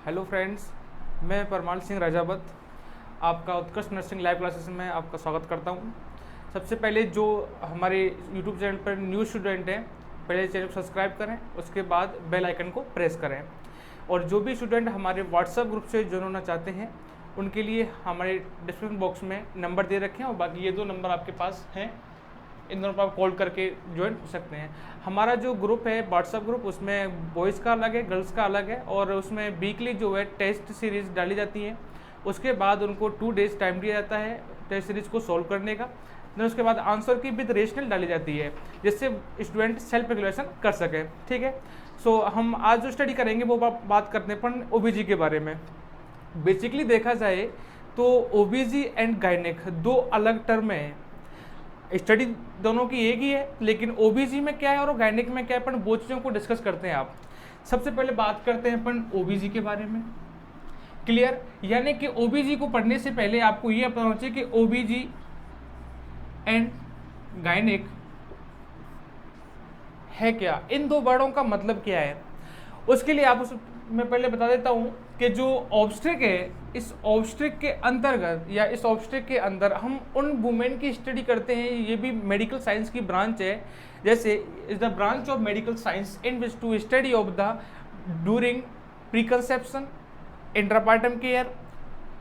Hello friends, मैं परमाल सिंह राजावत आपका उत्कृष्ट नर्सिंग लाइव क्लासेस में आपका स्वागत करता हूं। सबसे पहले जो हमारे यूट्यूब चैनल पर न्यू स्टूडेंट हैं, पहले चैनल को सब्सक्राइब करें, उसके बाद बेल आइकन को प्रेस करें। और जो भी स्टूडेंट हमारे व्हाट्सएप ग्रुप से ज्वाइन होना चाहते हैं उनके लिए हमारे डिस्क्रिप्शन बॉक्स में नंबर दे रखे हैं और बाकी ये 2 नंबर आपके पास हैं, इन दोनों पर आप कॉल करके ज्वाइन हो सकते हैं। हमारा जो ग्रुप है व्हाट्सएप ग्रुप, उसमें बॉयज़ का अलग है, गर्ल्स का अलग है और उसमें वीकली जो है टेस्ट सीरीज़ डाली जाती है। उसके बाद उनको 2 डेज़ टाइम दिया जाता है टेस्ट सीरीज़ को सॉल्व करने का। देन उसके बाद आंसर की विद रेशनल डाली जाती है जिससे स्टूडेंट सेल्फ रेगुलेशन कर सके। ठीक है, सो हम आज जो स्टडी करेंगे वो बात करते हैं अपन ओबीजी के बारे में। बेसिकली देखा जाए तो ओबीजी एंड गायनेक 2 अलग टर्म हैं। स्टडी दोनों की एक ही है, लेकिन ओबीजी में क्या है और गायनेक में क्या है, अपन वो चीज़ों को डिस्कस करते हैं। आप सबसे पहले बात करते हैं अपन ओबीजी के बारे में। क्लियर, यानी कि ओबीजी को पढ़ने से पहले आपको ये पता होना चाहिए कि ओबीजी एंड गायनेक है क्या, इन 2 वर्डों का मतलब क्या है। उसके लिए आप मैं पहले बता देता हूँ कि जो ऑब्स्ट्रिक है, इस ऑब्स्ट्रिक के अंतर्गत या इस ऑब्स्ट्रिक के अंदर हम उन वुमेन की स्टडी करते हैं। ये भी मेडिकल साइंस की ब्रांच है। जैसे is the branch of medical science in which to study of the during preconception, intrapartum care,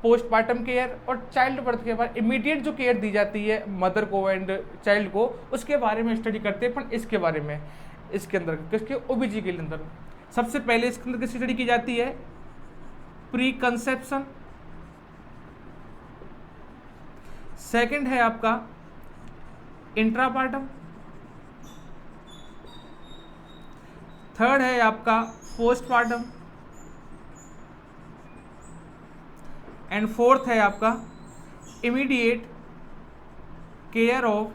postpartum care और चाइल्ड बर्थ के बाद इमीडिएट जो केयर दी जाती है मदर को एंड चाइल्ड को, उसके बारे में स्टडी करते हैं। पर इसके बारे में इसके अंदर किसके, ओबीजी के अंदर सबसे पहले इसके अंदर किसकी स्टडी की जाती है, प्री कंसेप्शन। सेकंड है आपका इंट्रापार्टम। थर्ड है आपका पोस्टपार्टम एंड फोर्थ है आपका immediate care of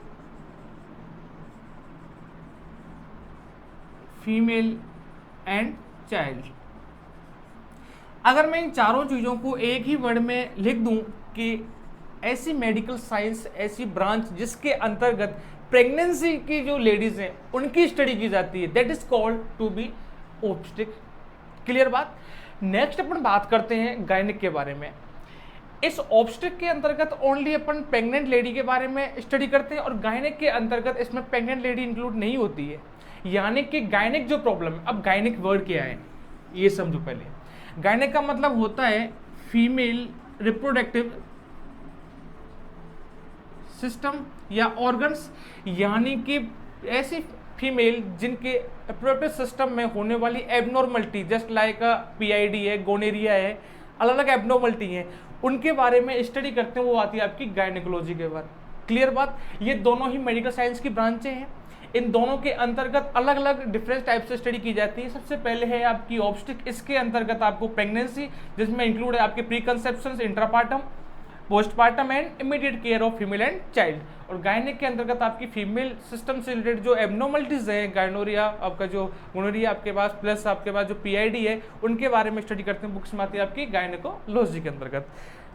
female and child. अगर मैं इन चारों चीज़ों को एक ही वर्ड में लिख दूं कि ऐसी मेडिकल साइंस, ऐसी ब्रांच जिसके अंतर्गत प्रेगनेंसी की जो लेडीज हैं उनकी स्टडी की जाती है, that is called to be obstetric. Clear बात। नेक्स्ट अपन बात करते हैं गायनिक के बारे में। इस ऑब्स्ट्रिक के अंतर्गत ओनली अपन प्रेग्नेंट लेडी के बारे में स्टडी करते हैं और गायनिक के अंतर्गत इसमें प्रेग्नेंट लेडी इंक्लूड नहीं होती है। यानी कि गायनिक जो प्रॉब्लम है, अब गायनिक वर्ड क्या है ये समझो पहले। गायनिक का मतलब होता है फीमेल रिप्रोडक्टिव सिस्टम या ऑर्गन्स, यानी कि ऐसी फीमेल जिनके रिप्रोडक्टिव सिस्टम में होने वाली एबनॉर्मलिटी, जस्ट लाइक पीआईडी है, गोनेरिया है, अलग अलग एबनॉर्मलिटी हैं, उनके बारे में स्टडी करते हैं। वो आती है आपकी गायनेकोलॉजी के बाद। क्लियर बात। ये दोनों ही मेडिकल साइंस की ब्रांचें हैं। इन दोनों के अंतर्गत अलग अलग डिफरेंट टाइप से स्टडी की जाती है। सबसे पहले है आपकी ऑब्स्ट्रिक, इसके अंतर्गत आपको प्रेगनेंसी, जिसमें इंक्लूड है आपके preconception, intrapartum, postpartum and immediate care of female and child. और गायनिक के अंतर्गत आपकी फीमेल सिस्टम से रिलेटेड जो एबनॉर्मलिटीज हैं, गायनोरिया आपका जो गोनोरिया आपके पास, प्लस आपके पास जो पीआईडी है, उनके बारे में स्टडी करते हैं। बुक्स में आती है आपकी गायनेकोलॉजी के अंतर्गत।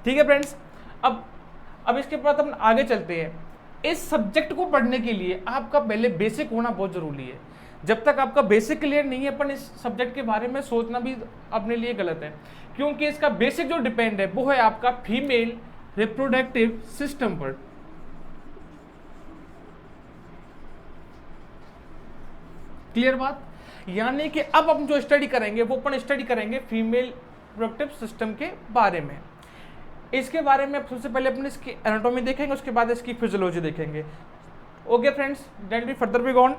ठीक है फ्रेंड्स, अब इसके बाद हम आगे चलते हैं। इस सब्जेक्ट को पढ़ने के लिए आपका पहले बेसिक होना बहुत जरूरी है। जब तक आपका बेसिक क्लियर नहीं है, अपन इस सब्जेक्ट के बारे में सोचना भी अपने लिए गलत है, क्योंकि इसका बेसिक जो डिपेंड है वो है आपका फीमेल रिप्रोडक्टिव सिस्टम पर। क्लियर बात। यानी कि अब हम जो स्टडी करेंगे वो अपन स्टडी करेंगे फीमेल रिप्रोडक्टिव सिस्टम के बारे में। इसके बारे में सबसे पहले अपन इसकी एनाटॉमी देखेंगे, उसके बाद इसकी फिजियोलॉजी देखेंगे। Okay friends, then we further be gone.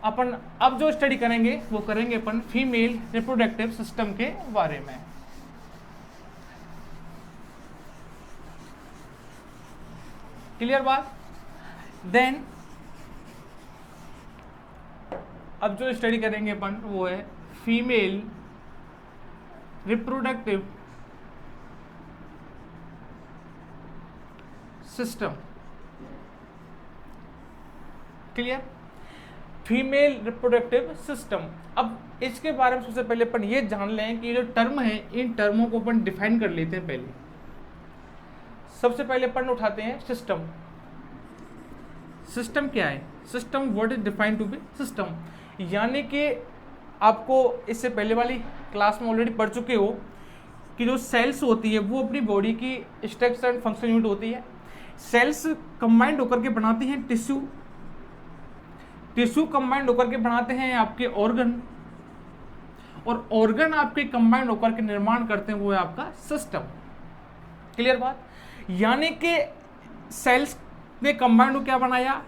अपन अब जो स्टडी करेंगे वो करेंगे अपन फीमेल रिप्रोडक्टिव सिस्टम के बारे में। क्लियर बात। देन अब जो स्टडी करेंगे अपन वो है female reproductive system. Clear. Female reproductive system. अब इसके बारे में सबसे पहले अपन ये जान लें कि ये जो टर्म है, इन टर्मों को अपन डिफाइन कर लेते हैं। पहले सबसे पहले अपन उठाते हैं सिस्टम। सिस्टम क्या है? System what is defined to be system, यानी कि आपको इससे पहले वाली क्लास में ऑलरेडी पढ़ चुके हो कि जो सेल्स होती है वो अपनी बॉडी की स्ट्रक्चर एंड फंक्शन यूनिट होती है। सेल्स कंबाइंड होकर के बनाती हैं टिश्यू, टिश्यू कंबाइंड होकर के बनाते हैं आपके ऑर्गन, और ऑर्गन आपके कंबाइंड होकर के निर्माण करते हैं वो है आपका सिस्टम। क्लियर बात? यानी कि सेल्स ने कंबाइंड हो क्या बनाया?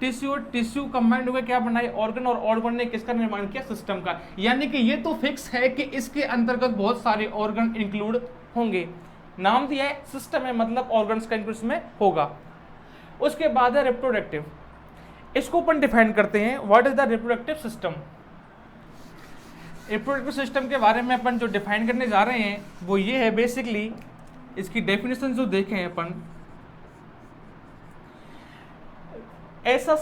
टिश्यू, टिश्यू कंबाइंड होकर क्या बनाया? ऑर्गन, और ऑर्गन ने किसका निर्माण किया? सिस्टम का। यानी कि ये तो फिक्स है कि इसके अंतर्गत बहुत सारे ऑर्गन इंक्लूड होंगे। नाम दिया है सिस्टम है, मतलब ऑर्गन्स का इंक्लूड में होगा। उसके बाद है रिप्रोडक्टिव। इसको अपन डिफाइन करते हैं, what is the reproductive system. Reproductive system के बारे में अपन जो डिफाइन करने जा रहे हैं वो ये है, बेसिकली इसकी डेफिनेशन जो देखें अपन, ऐसा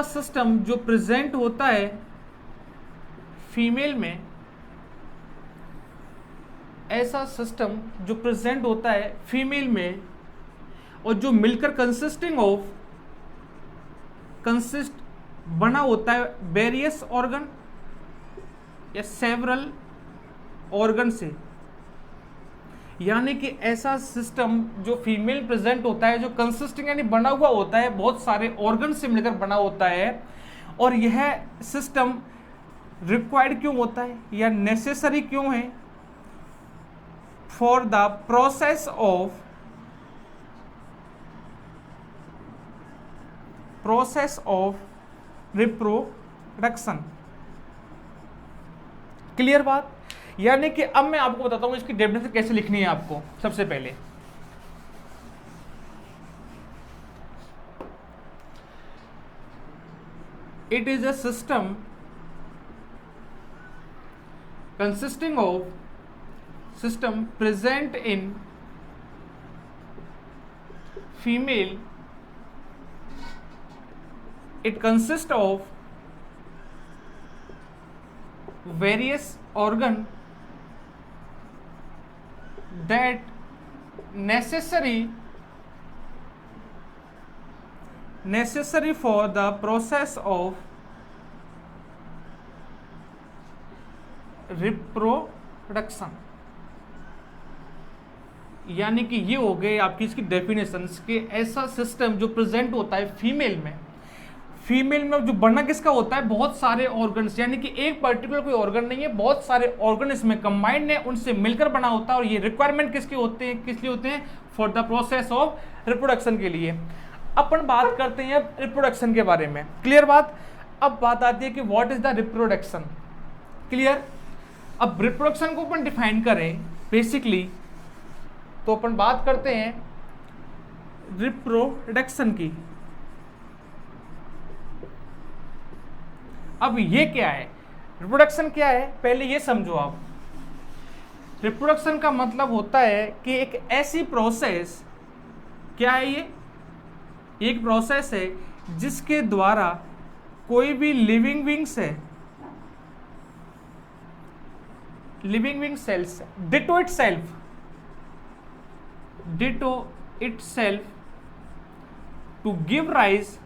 सिस्टम जो प्रेजेंट होता है फीमेल में, ऐसा सिस्टम जो प्रेजेंट होता है फीमेल में और जो मिलकर कंसिस्ट बना होता है वेरियस ऑर्गन या सेवरल ऑर्गन से। यानी कि ऐसा सिस्टम जो फीमेल प्रेजेंट होता है, जो कंसिस्टिंग यानी बना हुआ होता है बहुत सारे ऑर्गन से मिलकर बना होता है, और यह सिस्टम रिक्वायर्ड क्यों होता है या नेसेसरी क्यों है? For the process of reproduction. Clear बात? यानी कि अब मैं आपको बताता हूं इसकी डेफिनेशन कैसे लिखनी है आपको। सबसे पहले it is a system consisting of system present in female. It consists of various organ that necessary for the process of reproduction. यानी कि ये हो गए आपकी इसकी डेफिनेशंस के ऐसा सिस्टम जो प्रेजेंट होता है फीमेल में जो बना किसका होता है? बहुत सारे ऑर्गन्स, यानी कि एक पर्टिकुलर कोई ऑर्गन नहीं है, बहुत सारे ऑर्गन इसमें कंबाइंड है, उनसे मिलकर बना होता है। और ये रिक्वायरमेंट किसके होते हैं? किस लिए होते हैं? For the process of reproduction के लिए। अपन बात करते हैं रिप्रोडक्शन के बारे में। क्लियर बात? अब बात आती है कि what is the reproduction. Clear? अब रिप्रोडक्शन को अपन डिफाइन करें बेसिकली, तो अपन बात करते हैं रिप्रोडक्शन की। अब ये क्या है? रिप्रोडक्शन क्या है पहले ये समझो आप। रिप्रोडक्शन का मतलब होता है कि एक ऐसी प्रोसेस, क्या है ये? एक प्रोसेस है जिसके द्वारा कोई भी living being cells ditto itself to give rise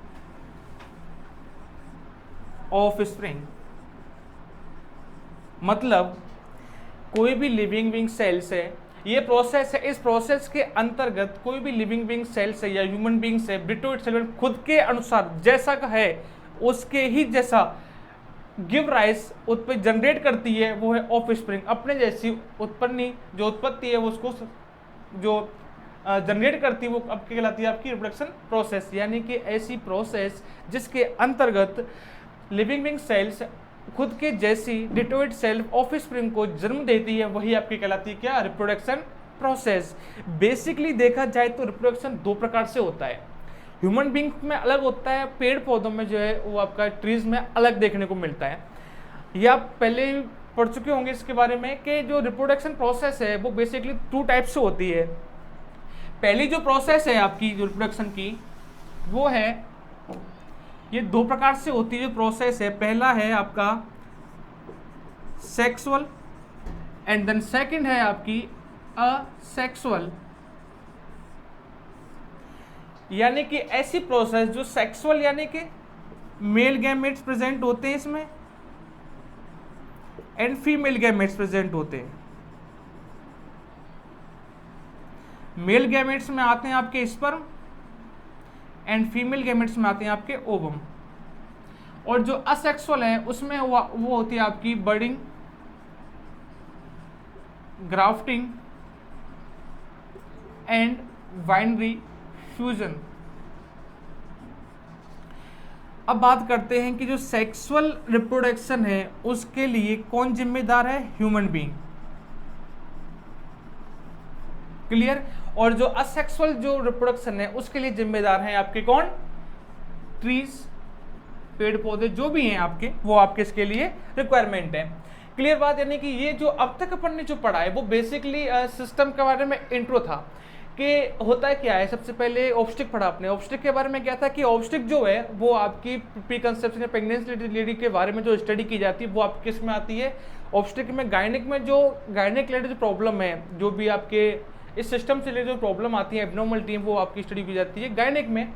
of spring. मतलब कोई भी लिविंग बीइंग सेल्स है, ये प्रोसेस है, इस प्रोसेस के अंतर्गत कोई भी लिविंग बीइंग सेल्स है या ह्यूमन बीइंग्स है, डिटो इटसेल्फ खुद के अनुसार जैसा का है उसके ही जैसा गिव राइज उत्पत्ति जनरेट करती है, वो है ऑफ स्प्रिंग। अपने जैसी उत्पत्ति है वो उसको जो जनरेट करती है वो अब क्या कहलाती है? आपकी रिप्रोडक्शन प्रोसेस। यानी कि ऐसी प्रोसेस जिसके अंतर्गत लिविंग बीइंग सेल्स खुद के जैसी डिटो इटसेल्फ ऑफ स्प्रिंग को जन्म देती है, वही आपकी कहलाती है क्या? Reproduction process. बेसिकली देखा जाए तो रिप्रोडक्शन दो प्रकार से होता है। ह्यूमन बीइंग में अलग होता है, पेड़ पौधों में जो है वो आपका ट्रीज में अलग देखने को मिलता है। ये आप पहले पढ़ चुके होंगे इसके बारे में कि जो रिप्रोडक्शन प्रोसेस है वो बेसिकली टू टाइप से होती है। पहली जो प्रोसेस है आपकी जो रिप्रोडक्शन की वो है, ये दो प्रकार से होती है जो प्रोसेस है। पहला है आपका सेक्सुअल एंड देन सेकंड है आपकी असेक्सुअल। यानी कि ऐसी प्रोसेस जो सेक्सुअल यानी कि मेल गैमेट्स प्रेजेंट होते हैं इसमें एंड फीमेल गैमेट्स प्रेजेंट होते हैं। मेल गैमेट्स में आते हैं आपके स्पर्म एंड फीमेल गैमेट्स में आते हैं आपके ओवम। और जो असेक्सुअल है उसमें वो होती है आपकी बर्डिंग, ग्राफ्टिंग एंड बाइनरी फ्यूजन। अब बात करते हैं कि जो सेक्सुअल रिप्रोडक्शन है उसके लिए कौन जिम्मेदार है? Human being. क्लियर? और जो असेक्सुअल जो रिप्रोडक्शन है उसके लिए जिम्मेदार हैं आपके कौन? ट्रीज, पेड़ पौधे जो भी हैं आपके, वो आपके इसके लिए रिक्वायरमेंट है। क्लियर बात? यानी कि ये जो अब तक अपन ने जो पढ़ा है वो बेसिकली सिस्टम के बारे में इंट्रो था कि होता है क्या है। सबसे पहले ऑब्स्टिक पढ़ा आपने। ऑब्स्टिक के बारे में क्या था कि ऑब्स्टिक जो है वो आपकी प्री कंसेप्शन या प्रेगनेंसी लेडी के बारे में जो स्टडी की जाती है वो आपके किस में आती है? ऑब्स्टिक में। गायनिक में जो गायनिक रिलेटेड जो प्रॉब्लम है, जो भी आपके इस सिस्टम से रिलेटेड जो प्रॉब्लम आती है, एब्नॉर्मलिटी, वो आपकी स्टडी की जाती है गायनिक में।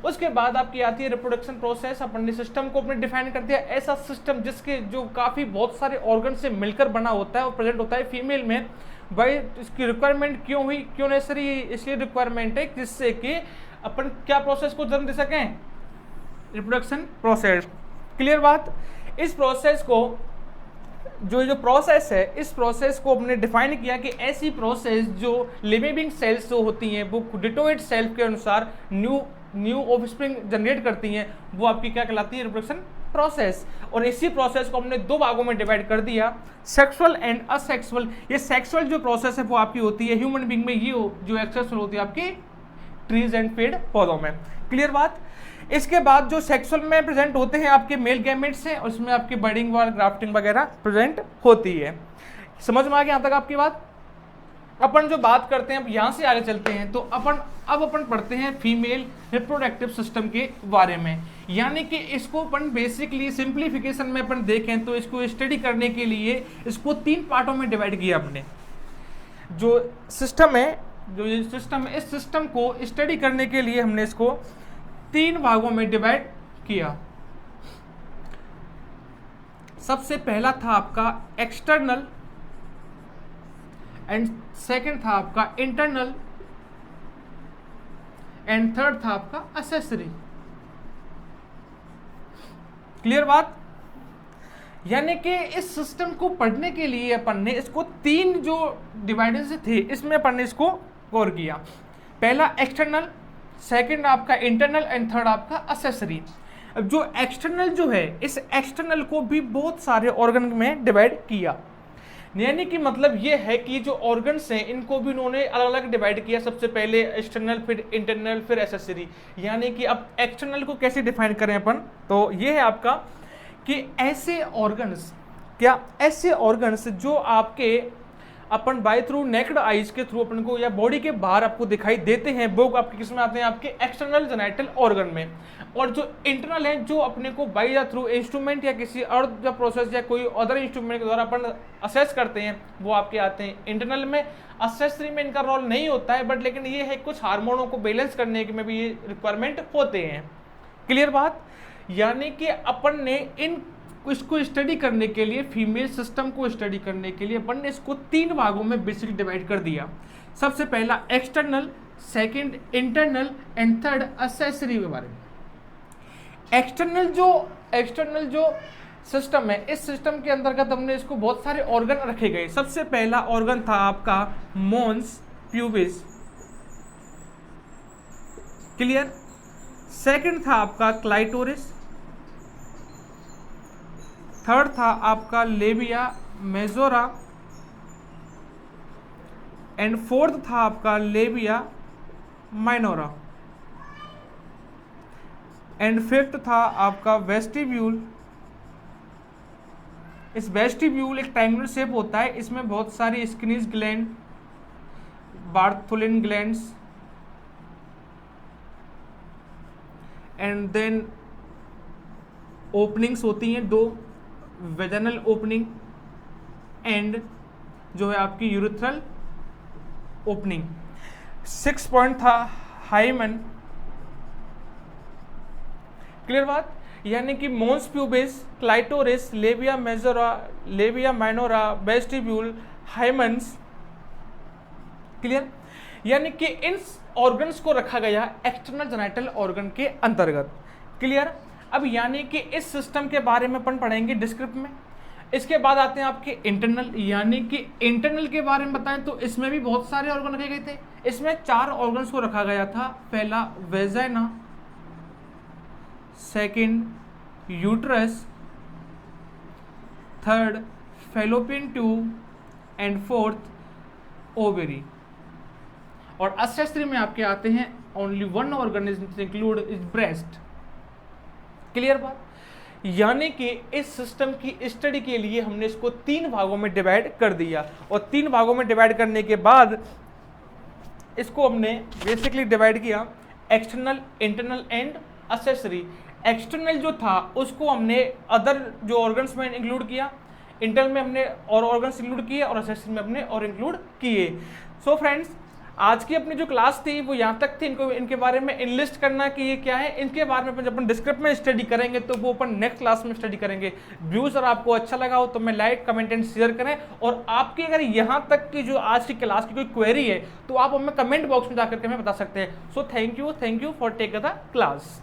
उसके बाद आपकी आती है रिप्रोडक्शन प्रोसेस। अपन ने सिस्टम को अपने डिफाइन कर दिया, ऐसा सिस्टम जिसके जो काफ़ी बहुत सारे ऑर्गन से मिलकर बना होता है और प्रेजेंट होता है फीमेल में। भाई इसकी रिक्वायरमेंट क्यों हुई, क्यों नेसेसरी? इसलिए रिक्वायरमेंट है जिससे कि अपन क्या प्रोसेस को जन्म दे सकें? Reproduction process. क्लियर बात? इस प्रोसेस को जो प्रोसेस है, इस प्रोसेस को हमने डिफाइन किया कि ऐसी प्रोसेस जो लिविंग सेल्स जो होती हैं वो डिटोइड सेल के अनुसार न्यू ऑफस्प्रिंग जनरेट करती हैं, वो आपकी क्या कहलाती है? Reproduction process. और इसी प्रोसेस को हमने दो भागों में डिवाइड कर दिया, सेक्सुअल एंड असेक्सुअल। ये सेक्सुअल जो प्रोसेस है वो आपकी होती है ह्यूमन बीइंग में, ये जो एक्सेसुअल होती है आपकी ट्रीज एंड पेड़ पौधों में। क्लियर बात? इसके बाद जो सेक्सुअल में प्रेजेंट होते हैं आपके मेल गैमेट्स हैं, उसमें आपकी बर्डिंग और ग्राफ्टिंग वगैरह प्रेजेंट होती है। समझ में आ गया यहाँ तक आपकी बात? अपन जो बात करते हैं, अब यहाँ से आगे चलते हैं तो अपन पढ़ते हैं फीमेल रिप्रोडक्टिव सिस्टम के बारे में। यानी कि इसको अपन बेसिकली सिंप्लीफिकेशन में अपन देखें तो इसको स्टडी करने के लिए इसको 3 पार्टों में डिवाइड किया हमने। जो सिस्टम है, इस सिस्टम को स्टडी करने के लिए हमने इसको 3 भागों में डिवाइड किया। सबसे पहला था आपका एक्सटर्नल एंड सेकंड था आपका इंटरनल एंड थर्ड था आपका असेसरी। क्लियर बात? यानी कि इस सिस्टम को पढ़ने के लिए अपन ने इसको 3 जो डिवाइडेड थे इसमें अपन ने इसको गौर किया। पहला एक्सटर्नल, सेकंड आपका इंटरनल एंड थर्ड आपका असेसरी। अब जो एक्सटर्नल जो है, इस एक्सटर्नल को भी बहुत सारे ऑर्गन में डिवाइड किया। यानी कि मतलब ये है कि जो ऑर्गन्स हैं इनको भी उन्होंने अलग अलग डिवाइड किया। सबसे पहले एक्सटर्नल, फिर इंटरनल, फिर एसेसरी। यानी कि अब एक्सटर्नल को कैसे डिफाइन करें अपन, तो ये है आपका कि ऐसे ऑर्गन्स जो आपके अपन बाय थ्रू नेक्ड आइज के थ्रू अपन को या बॉडी के बाहर आपको दिखाई देते हैं, वो आपके किस में आते हैं? आपके एक्सटर्नल जेनिटल ऑर्गन में। और जो इंटरनल है, जो अपने को बाय द थ्रू इंस्ट्रूमेंट या किसी और प्रोसेस या कोई अदर इंस्ट्रूमेंट के द्वारा अपन असेस करते हैं, वो आपके आते हैं इंटरनल में। असेसरी में इनका रोल नहीं होता है, बट लेकिन ये है कुछ हार्मोनों को बैलेंस करने के में भी ये रिक्वायरमेंट होते हैं। क्लियर बात? यानी कि अपन ने इसको स्टडी करने के लिए, फीमेल सिस्टम को स्टडी करने के लिए अपन ने इसको 3 भागों में बेसिकली डिवाइड कर दिया। सबसे पहला external, second internal and third accessory के बारे में। एक्सटर्नल जो सिस्टम है, इस सिस्टम के अंतर्गत हमने इसको बहुत सारे ऑर्गन रखे गए। सबसे पहला ऑर्गन था आपका मोन्स प्यूबिस। क्लियर? सेकंड था आपका क्लाइटोरिस, थर्ड था आपका लेबिया मेजोरा एंड फोर्थ था आपका लेबिया माइनोरा एंड फिफ्थ था आपका वेस्टिब्यूल। इस वेस्टिब्यूल एक ट्रायंगुलर शेप होता है, इसमें बहुत सारी Skene's gland, Bartholin glands and then openings होती हैं 2, वेजाइनल ओपनिंग एंड जो है आपकी यूरिथ्रल ओपनिंग। 6 पॉइंट था हाइमन। क्लियर बात? यानी कि mons pubis, clitoris, labia majora, labia minora, vestibule, hymens. Clear? यानी कि इन ऑर्गन्स को रखा गया एक्सटर्नल जेनिटल ऑर्गन के अंतर्गत। क्लियर? अब यानी कि इस सिस्टम के बारे में अपन पढ़ेंगे डिस्क्रिप्ट में। इसके बाद आते हैं आपके इंटरनल, यानी कि इंटरनल के बारे में बताएं तो इसमें भी बहुत सारे ऑर्गन रखे गए थे। इसमें 4 ऑर्गन्स को रखा गया था। पहला vagina, second uterus, third fallopian tube and fourth ovary. और असेसरी में आपके आते हैं only 1 organ is include is breast. Clear बात? यानी कि इस सिस्टम की स्टडी के लिए हमने इसको 3 भागों में डिवाइड कर दिया, और 3 भागों में डिवाइड करने के बाद इसको हमने बेसिकली डिवाइड किया external, internal and accessory. External जो था उसको हमने अदर जो ऑर्गन्स में इंक्लूड किया, इंटरनल में हमने और ऑर्गन्स इंक्लूड किए, और असेसरी में हमने और इंक्लूड किए। सो फ्रेंड्स, आज की अपनी जो क्लास थी वो यहाँ तक थी। इनके बारे में इनलिस्ट करना कि ये क्या है, इनके बारे में जब अपन डिस्क्रिप्ट में स्टडी करेंगे तो वो अपन नेक्स्ट क्लास में स्टडी करेंगे। व्यूज अगर आपको अच्छा लगा हो तो मैं लाइक, कमेंट एंड शेयर करें। और आपकी अगर यहाँ तक की जो आज की क्लास की कोई क्वेरी है तो आप हमें कमेंट बॉक्स में जाकर के हमें बता सकते हैं। So thank you for take the class.